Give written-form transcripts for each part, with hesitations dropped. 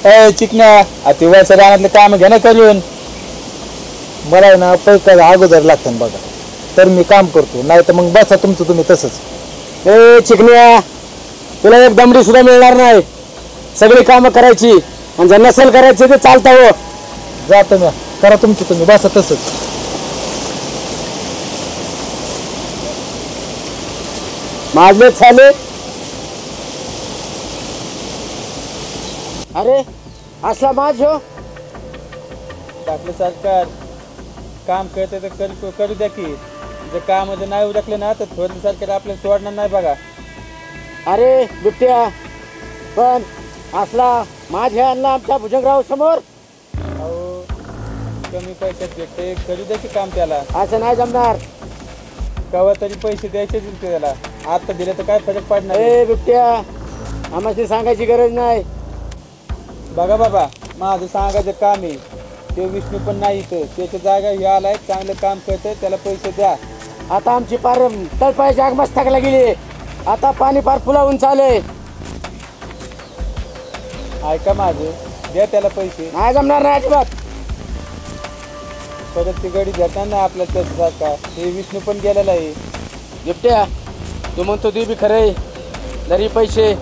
चिकण्या ते वरच्या रानातले काम घे ना करून. मला आहे ना पैसा अगोदर लागतं बघा, तर मी काम करतो, नाही तर मग बसा तुमचं तुम्ही तसंच. ए चिकन्या, तुला एक दमडी सुद्धा मिळणार नाही. सगळी कामं करायची आणि जर नसेल करायची ते चालतं हो. जातो मी, करा तुमचं तुम्ही, बसा तसंच. माझले चाले. अरे असला माझ हो. आपलं सरकार काम करते तर करू द्या की. जर कामध्ये नाही उरकले ना तर थोडं सरकार आपल्याला सोडणार नाही बघा. अरे बिबट्या, पण असला माझ्या आणला आमच्या भुजंगराव समोर. अहो कमी पैशात भेटते, करू द्या की काम त्याला. असं नाही जमणार. केव्हा तरी पैसे द्यायचे त्याला, आता दिले तर काय फरक पडणार. ए बिबट्या, आम्हाला सांगायची गरज नाही. बघा बाबा, माझं सांगायचं काम आहे. ते विष्णू पण नाही इथं, त्याच्या जागा हे आलाय, चांगलं काम करतंय, त्याला पैसे द्या. आता आमची पार तळपायाची आग मस्तकाला गेली. आता पाणी पार फुलावून चालय. ऐका माझं, द्या त्याला पैसे. नाही जमणार नाही अजिबात. परत ती गडी घेतात ना आपल्या त्याच्यासारखा. हे विष्णू पण गेलेला आहे. बिबट्या, तू म्हणतो ती बी खरंय. धरी पैसे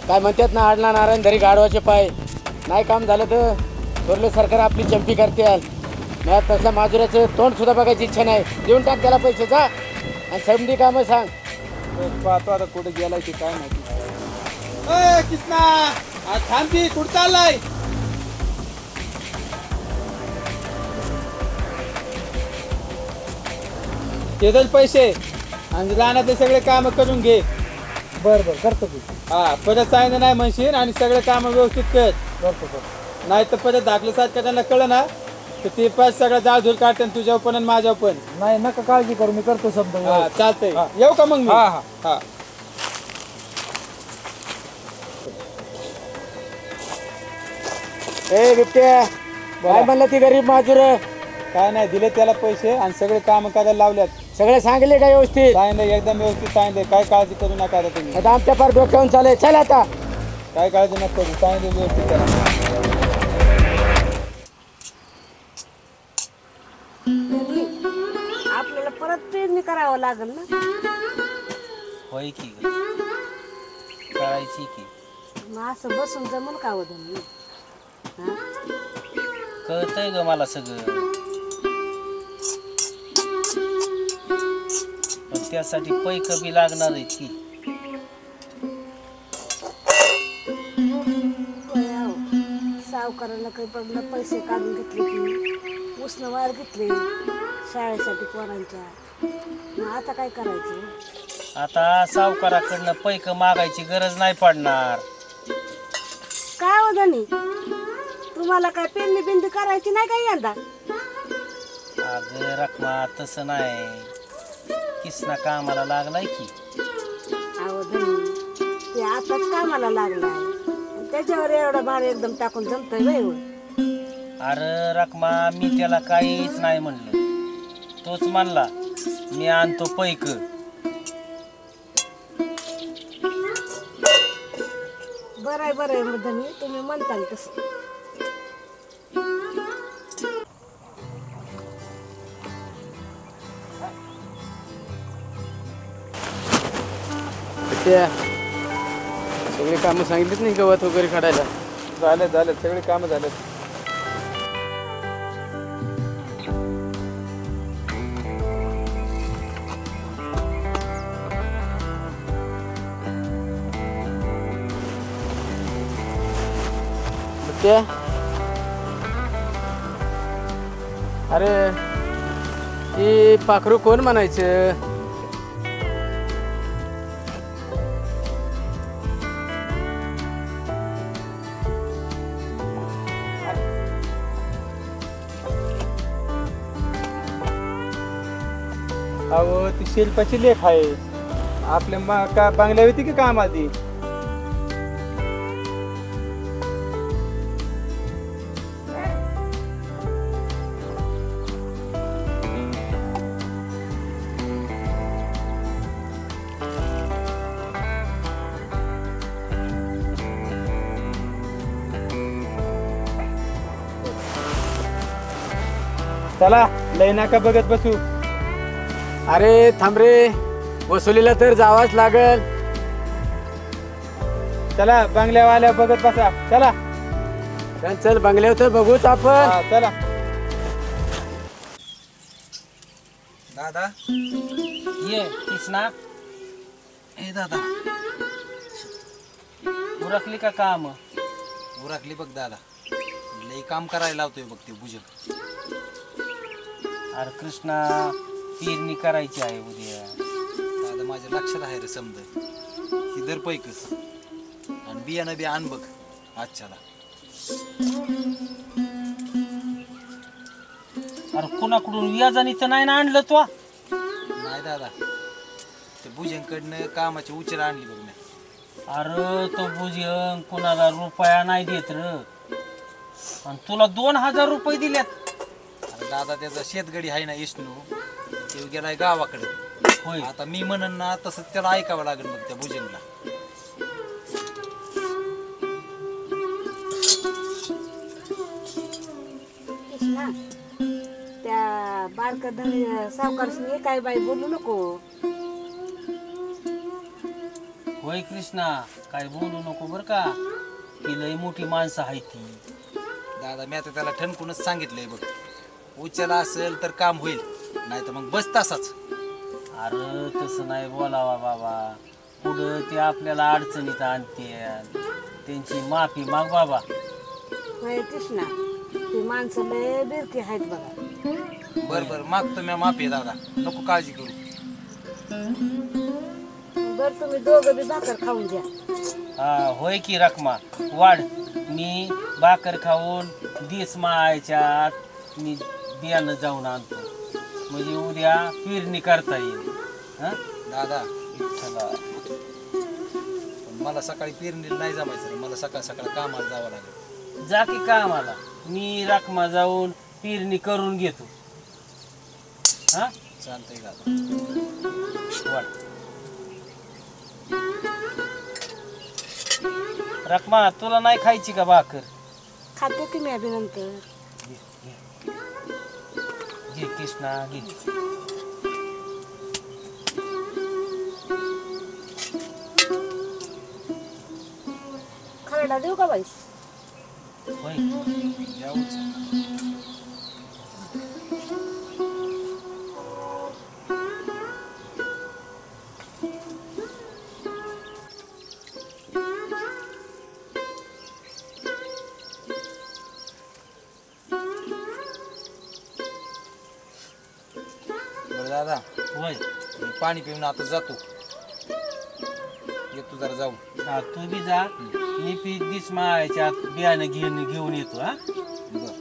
काय म्हणतात ना, आडला नारायण धरी गाढवाचे पाय. नाही काम झालं तर थोरलं सरकार आपली चंपी करते. मला तसल्या माजुराचं तोंड सुद्धा बघायची इच्छा नाही. देऊन टाक त्याला पैसे, जा आणि समधी कामं सांग. पाहतो आता कुठे गेलाय की काय माहिती. किसना थांबी, कुठं चाललाय? ते पैसे आणि रानातले सगळे काम करून घे. बरं बरं करतो की. हा, परत सांगितलं नाही म्हणशील आणि सगळे काम व्यवस्थित कर. करतो. नाही तर परत धाकले सारखं त्यांना कळलं ना तर ते पाच सगळं जाळधूर काढते तुझ्यावर पण आणि माझ्यावर पण. नाही नका काळजी करू, मी करतो शब्द. हा चालतंय. येऊ का मग मी? हा. हा. ए बिबट्या, काय म्हणलं ती गरीब माजूर? काय नाही, दिले त्याला पैसे आणि सगळे काम करायला लावल्यात. सगळे सांगले का व्यवस्थित? सांगितलं एकदम व्यवस्थित सांगितलं. काय काळजी करू नका आता तुम्ही. आता आमच्या पार डोक्यावरून चालेल. चल आता. काय काळजी नका करू, सांगितलं व्यवस्थित करा. आपल्याला परत पेरणी करावं लागेल ना. होय की करायची की. मग असं बसून जमून का वदन? कळतंय ग मला सगळं, पण त्यासाठी पैक बी लागणार आहे की. सावकाराला काही पडलं, पैसे काढून घेतले की उसनं वायर घेतले शाळेसाठी पोरांच्या. मग आता काय करायचं? आता सावकाराकडनं पैक मागायची गरज नाही पडणार. काय वदनी, तुम्हाला काय पेरणी बिंदी करायची नाही काय यंदा? अगं रखमा, तसं नाही. किसना कामाला लागलाय की. अहो धनी, ते आताच कामाला लागलाय, त्याच्यावर एवढा भार एकदम टाकून जमतंय बाई. अरे रखमा, मी त्याला काहीच नाही म्हणलं. तोच म्हणला मी आणतो पैक. बरं आहे धनी, तुम्ही म्हणताल तसं. सगळे कामं सांगितलीच नाही, गवत वगैरे काढायला. झाले सगळे कामं झाले. अरे ही पाखरू कोण म्हणायचं? अहो ती शिल्पाची लेख आहे. आपल्या का बंगल्या होती की काम आधी? चला लय नाका बघत बसू. अरे थांब रे, वसुलीला तर जावाच लागल. चला बंगल्यावाल्या बघत बसा. चला चल बंगल्यावर तर बघूच आपण. हा, चला. दादा ये कृष्णा, ए दादा उरकली का काम? उरकली बघ दादा. लई काम करायला लावतोय बघ ते भुजंग. अरे कृष्णा, पेरणी करायची आहे उद्या. दादा माझ्या लक्षात आहे रे समज. ही दर पैकच आणि बियाणं बी आण बघ आजच्याला. अरे कुणाकडून व्याजाने तर नाही ना आणलं तो? नाही दादा, ते भुजंगकडनं कामाची उचल आणली बघ मी. अरे तो भुजंग कुणाला रुपया नाही देत र, आणि तुला 2000 रुपये दिल्यात. अरे दादा त्याचा शेतगडी आहे ना विष्णू, ते गेलाय गावाकडे. होय. आता मी म्हणन ना तसंच त्याला ऐकावं लागेल बघ त्या भुजंगला. कृष्णा, त्या बारका धनी सावकारशी काय बाई बोलू नको. होय कृष्णा, काय बोलू नको बर का, ती लय मोठी माणसं आहे ती. दादा मी आता त्याला ठणकूनच सांगितलंय बघ, उचल असेल तर काम होईल, नाही तर मग बस तसाच. अरे तसं नाही बोलावा बाबा, पुढं ते आपल्याला अडचणीत आणते. त्यांची माफी माग बाबा. होय कृष्णा, ती माणसं लय बिरकी आहेत बघा. बरं बरं मागतो मी माफी दादा, नको काळजी करू. बरं तुम्ही दोघं बी भाकर खाऊन द्या. हा होय की रखमा, वाढ. मी भाकर खाऊन दिस माळायच्या आत मी बियाणं जाऊन आणतो, म्हणजे उद्या पेरणी करता येईल. हा दादा चला. पण मला सकाळी पेरणीला नाही जमायचं रे, मला सकाळ सकाळ कामाला जावं लागेल. जा की कामाला, मी रखमा जाऊन पेरणी करून घेतो. हा चालतंय दादा. वाढ. रखमा तुला नाही खायची का भाकर? खाते की मी अभि नंतर. घे कृष्णा घे. खरडा देऊ का बाई? होय. यावंच. बरं दादा, होय. मी पाणी पिऊन आता जातो, येतो जरा जाऊ. हा तू बी जा, मी पी दिस माळायच्या आत बियाणं घेऊन येतो. हा बरं.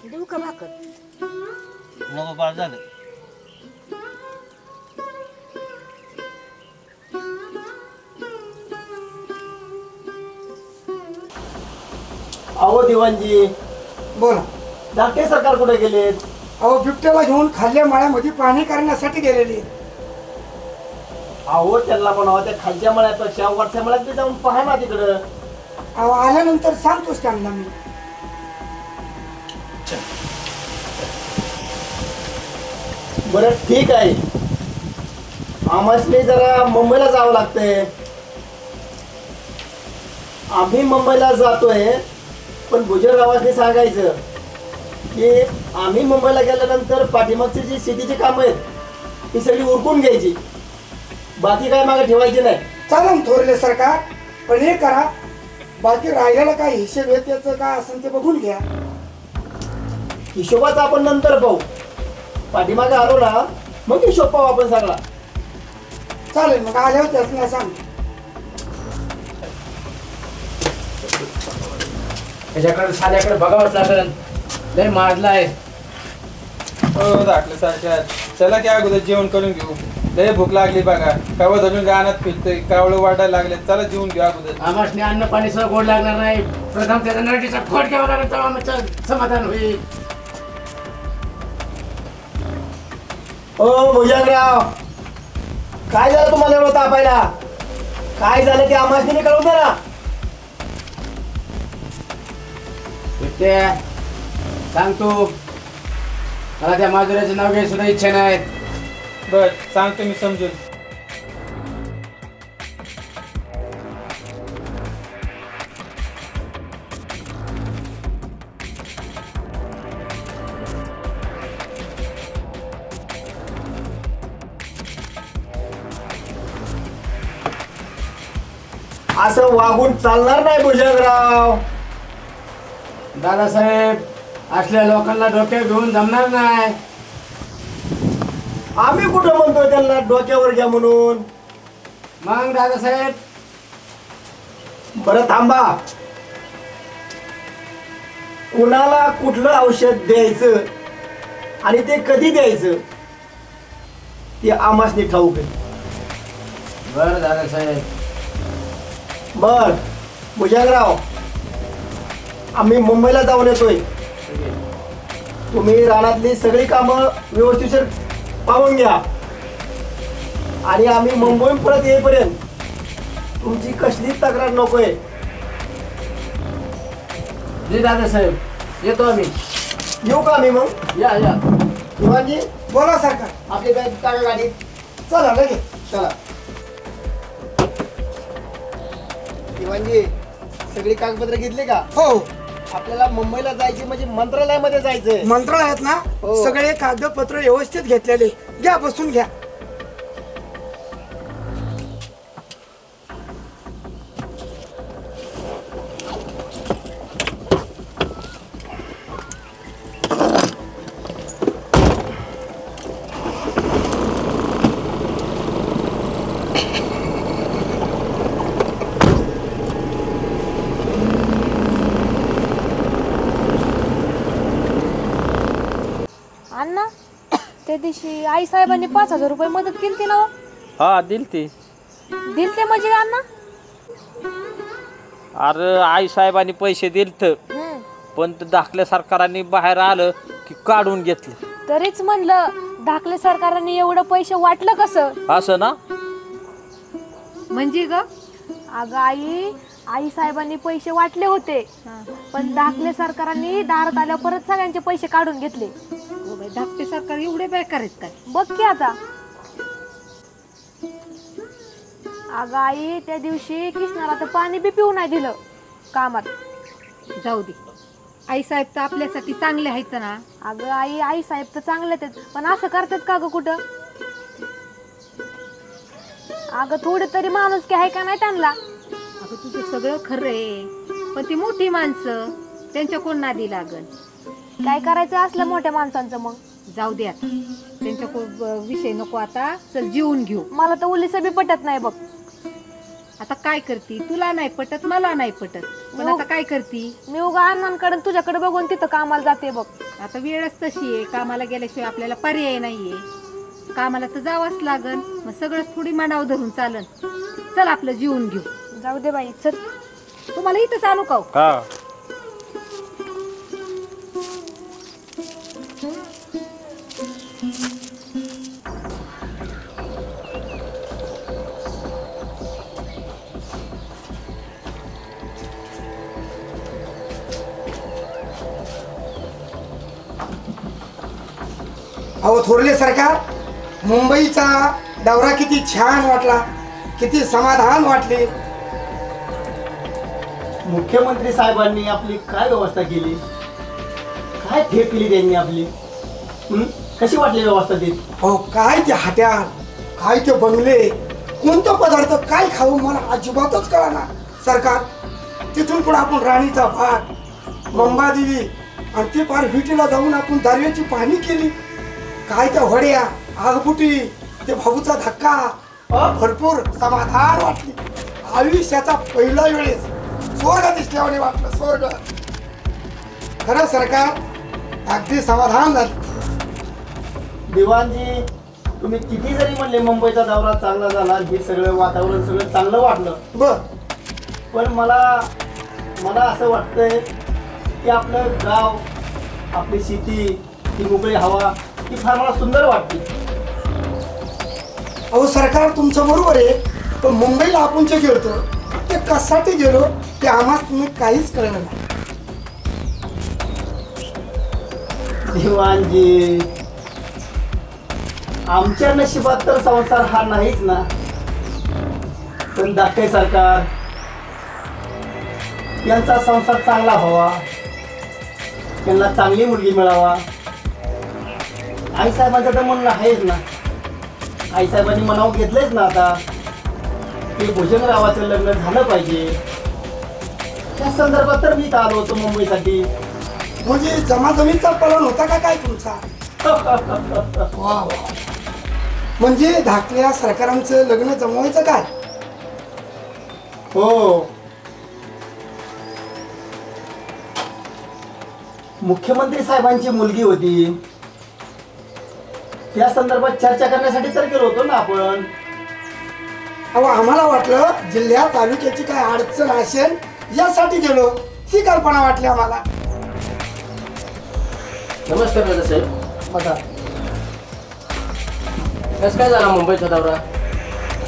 देऊ का भाकर? नको बाळ झालं. अहो दिवाणजी, बोला. धाकटे सरकार कुठे गेलेत? अहो बिबट्याला घेऊन खाल्ल्या माळ्यामध्ये पाणी करण्यासाठी गेलेली. अहो त्यांना म्हणावं त्या खालच्या मळ्यापेक्षा वरच्या मळ्यात बी जाऊन पहा ना तिकडं. अहो आल्यानंतर सांगतोच त्यांना मी. बरं ठीक आहे, आम्हाला जरा मुंबईला जावं लागतंय. आम्ही मुंबईला जातोय, पण भुजंगरावांनी सांगायचं की आम्ही मुंबईला गेल्यानंतर पाठीमागची जी शेतीची कामं आहेत ती सगळी उरकून घ्यायची, बाकी काय मागे ठेवायची नाही. चालेल थोरले सरकार, पण हे करा, बाकी राहिलेला काय हिशेब आहे त्याचं काय असेल ते बघून घ्या. हिशोबाचा आपण नंतर पाहू, पाठीमागे आलो ना मग हिशोब पाहू आपण सगळा. चालेल, मग आल्यावर त्याला सांग. त्याच्याकडे साल्याकडे बघावंच लागेल, लय माजलाय. हो धाकटे सरकार, चला की अगोदर जेवण करून घेऊ. लय भूक लागली बघा, कावं धरून गाण्यात फिरतोय, कावळं वाटायला लागले. चला जेवून घेऊ अगोदर. आम्हासने अन्न पाणी सगळं गोड लागणार नाही, प्रथम त्याचा नरडीचा खोट घ्यावा लागेल, तेव्हा आमचं समाधान होईल. ओ भुजंगराव, काय झालं तुम्हाला एवढं तापायला? काय झालं ते आम्हाला कळवून द्या ना. सांग तू. मला त्या माजुराचं नाव घ्यायची सुद्धा इच्छा नाही. बर सांगतो मी समजून. असं वागून चालणार नाही भुजंगराव. दादासाहेब, असल्या लोकांना डोक्यात घेऊन जमणार नाही. आम्ही कुठं म्हणतोय त्यांना डोक्यावर घ्या म्हणून. मग दादासाहेब, बरं थांबा. कुणाला कुठलं औषध द्यायचं आणि ते कधी द्यायचं ते आम्हासनी ठाऊक आहे. बरं दादासाहेब. बर भुजंगराव, आम्ही मुंबईला जाऊन येतोय. तुम्ही रानातली सगळी कामं व्यवस्थित पाहून घ्या आणि आम्ही मुंबईहून परत येईपर्यंत तुमची कसलीच तक्रार नकोय. जी दादासाहेब, येतो आम्ही. येऊ का आम्ही मग? या या. दिवाणजी, बोला सरकार. आपली बॅग टाका गाडीत. चला लगेच. चला. दिवाणजी, सगळी कागदपत्र घेतली का? हो. आपल्याला मुंबईला जायची म्हणजे मंत्रालयामध्ये जायचंय. मंत्रालयात ना हो. सगळे कागदपत्र व्यवस्थित घेतलेले. घ्या, बसून घ्या. अण्णा, त्या दिवशी आई साहेबांनी 5,000 रुपये मदत केली ना? हा दिलती. दिलते म्हणजे अण्णा? अरे आई साहेबांनी पैसे दिलत, पण ते दाखल्या सरकारांनी बाहेर आलं की काढून घेतले. तरीच म्हणलं धाकले सरकारांनी एवढं पैसे वाटलं कसं? असं ना? म्हणजे ग अगं आई साहेबांनी पैसे वाटले होते, पण धाकले सरकारांनी दारात आल्यावर परत सगळ्यांचे पैसे काढून घेतले. धाकटे सरकार एवढे बेकार आहेत काय? बघ की आता. अगं आई, त्या दिवशी किसनाला तर पाणी बी पिऊ नाही दिलं कामात. जाऊ दे, आई साहेब तर आपल्यासाठी चांगले आहेत ना. अगं आई साहेब तर चांगले आहेत, पण असं करतात का ग कुठं? अगं थोडी तरी माणुसकी आहे का नाही त्यांना? अगं तुझं सगळं खरं आहे, पण ती मोठी माणसं, त्यांच्या कोण नादी लागल. काय करायचं असलं मोठ्या माणसांचं? मग जाऊ दे आता, त्यांच्या विषय नको आता. चल जीवन घेऊ. मला तर उलीस बी पटत नाही बघ. आता काय करती? तुला नाही पटत, मला नाही पटत, पण आता काय करती? मी उगा अण्णांकडे तुझ्याकडे बघून तिथं कामाला जाते बघ. आता वेळच तशी आहे, कामाला गेल्याशिवाय आपल्याला पर्याय नाहीये. कामाला तर जावंच लागल, मग सगळंच थोडी मनावर धरून चालन. चल आपलं जीवन घेऊ. जाऊ दे बाई, चल. तुम्हाला इथं चालू का? हा. अहो थोरले सरकार, मुंबईचा दौरा किती छान वाटला, किती समाधान वाटले. मुख्यमंत्री साहेबांनी आपली काय व्यवस्था केली, काय ठेप केली त्यांनी आपली. कशी वाटली व्यवस्था ती? हो, काय ते हॉटेल, काय ते बंगले, कोणता पदार्थ काय खाऊ मला अजिबातच कळना. सरकार, तिथून पुढे आपण राणीचा भाग, मंबादेवी आणि ते पार विटीला जाऊन आपण दारव्याची पाहणी केली. काय त्या वड्या, आगबुटी, ते भाऊचा धक्का, भरपूर समाधान वाटली. आयुष्याचा पहिला वेळेस स्वर्ग दिसल्याने वाटलं. स्वर्ग खरं सरकार, अगदी समाधान झालं. दिवाणजी, तुम्ही किती जरी म्हणले मुंबईचा दौरा चांगला झाला, हे सगळं वातावरण सगळं चांगलं वाटलं, बर, पण मला असं वाटतंय की आपलं गाव, आपली शेती, ती मोकळी हवा, ती फार मला सुंदर वाटते. अहो सरकार तुमचं बरोबर आहे, पण मुंबईला आपण जे गेलो ते कशासाठी गेलो ते आम्हाला तुम्ही काहीच कळलं नाही. दिवाणजी, आमच्या नशिबात तर संसार हा नाहीच ना. पण दाखले सरकार यांचा संसार चांगला व्हावा, त्यांना चांगली मुलगी मिळावा. आईसाहेबांचं तर म्हणणं आहेच ना. आईसाहेबांनी मनावर घेतलंच ना आता की भुजंगरावाचं लग्न झालं पाहिजे. त्या संदर्भात तर मी आलो होतो मुंबईसाठी. म्हणजे जमाजमीचा पलन होता का काय तुमचा? वा वा. म्हणजे धाकल्या सरकारांचं लग्न जमवायचं काय? हो, मुख्यमंत्री साहेबांची मुलगी होती, त्या संदर्भात चर्चा करण्यासाठी तर गेलो होतो ना आपण. अहो आम्हाला वाटलं जिल्ह्यात तालुक्याची काय अडचण असेल यासाठी गेलो, ही कल्पना वाटली आम्हाला. नमस्कार दादासाहेब. बघा, कसं काय झाला मुंबईचा दौरा?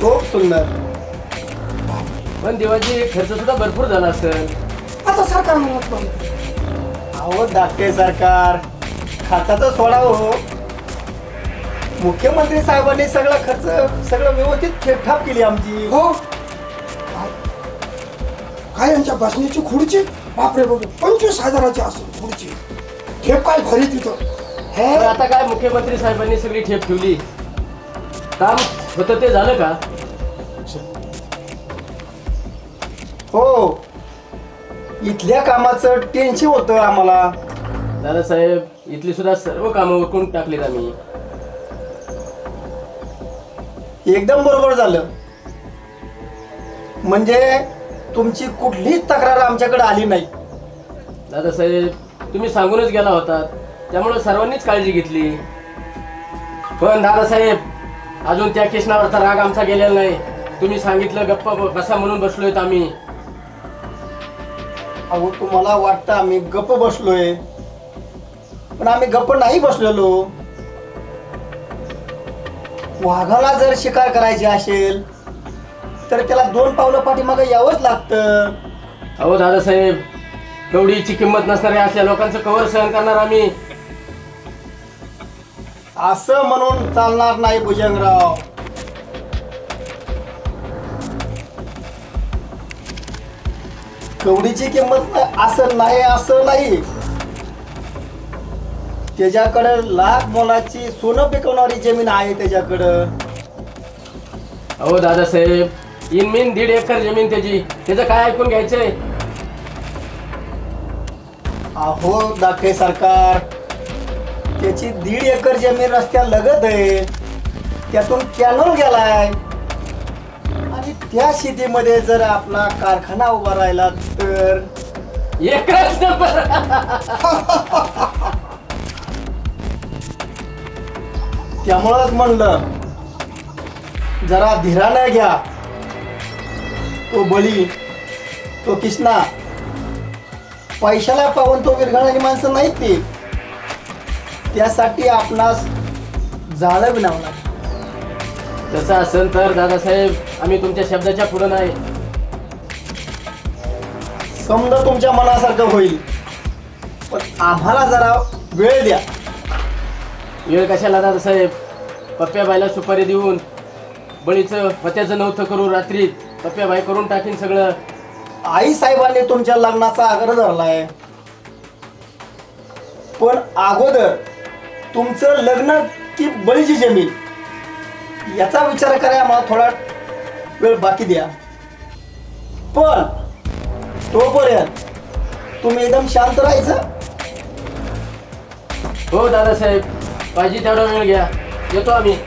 खूप सुंदर. पण देवाजी खर्च सुद्धा भरपूर झाला असेल. आता सरकार म्हणत नाही. अहो धाकटे सरकार, खर्चाचं सोडावं हो. मुख्यमंत्री साहेबांनी सगळा खर्च सगळं व्यवस्थित ठेपठाप केली आमची. हो काय यांच्या बसण्याची खुर्ची बापरे बापरे 25,000ची असेल खुर्ची. ठेप काय भरी तिथं हे. पण आता काय मुख्यमंत्री साहेबांनी सगळी ठेप ठेवली, काम होतं ते झालं का? हो, इथल्या कामाचं टेन्शन होतं आम्हाला. दादासाहेब इथली सुद्धा सर्व कामं उरकून टाकलीत आम्ही. एकदम बरोबर झालं. म्हणजे तुमची कुठलीच तक्रार आमच्याकडे आली नाही. दादासाहेब तुम्ही सांगूनच गेला होता, त्यामुळे सर्वांनीच काळजी घेतली. पण दादासाहेब अजून त्या कृष्णावरचा राग आमचा गेलेला नाही. तुम्ही सांगितलं गप्पा बसा म्हणून बसलोय आम्ही. अहो तुम्हाला वाटतं आम्ही गप्प बसलोय, पण आम्ही गप्प नाही बसलेलो. वाघाला जर शिकार करायची असेल तर त्याला 2 पावलं पाठीमागे यावंच लागतं. अहो दादासाहेब कवडीची किंमत नसणाऱ्या अशा लोकांचं कवर सहन करणार आम्ही? असं म्हणून चालणार नाही भुजंगराव. कवडीची किंमत असं नाही. त्याच्याकडे लाख मोलाची सोनं पिकवणारी जमीन आहे त्याच्याकडं. अहो दादासाहेब इनमीन 1.5 एकर जमीन त्याचं काय ऐकून घ्यायचंय? अहो दाखले सरकार, त्याची 1.5 एकर जमीन रस्त्या लगत आहे, त्यातून कॅनल गेलाय. आणि त्या शेतीमध्ये जर आपला कारखाना उभा राहिला तर एकच नंबर. त्यामुळंच म्हणलं जरा धीरानं घ्या. तो बळी, तो कृष्णा पैशाला पाहून तो विरघळणारी माणसं नाहीत ती. त्यासाठी आपणास जाळं विणावं लागतं. तसं असेल तर दादासाहेब आम्ही तुमच्या शब्दाच्या पुढे नाही. समजा तुमच्या मनासारखं होईल, पण आम्हाला जरा वेळ द्या. वेळ कशाला दादासाहेब? पप्प्याबाईला सुपारी देऊन बळीचं पत्याचं नव्हतं करू, रात्री पप्प्याबाई करून टाकीन सगळं. आई साहेबांनी तुमच्या लग्नाचा आग्रह धरलाय, पण अगोदर तुमचं लग्न की बळीची जमीन याचा विचार करायला आम्हाला थोडा वेळ बाकी द्या. पण तोपर्यंत तुम्ही एकदम शांत राहायचं. हो दादासाहेब पाहिजे तेवढा वेळ घ्या, येतो आम्ही.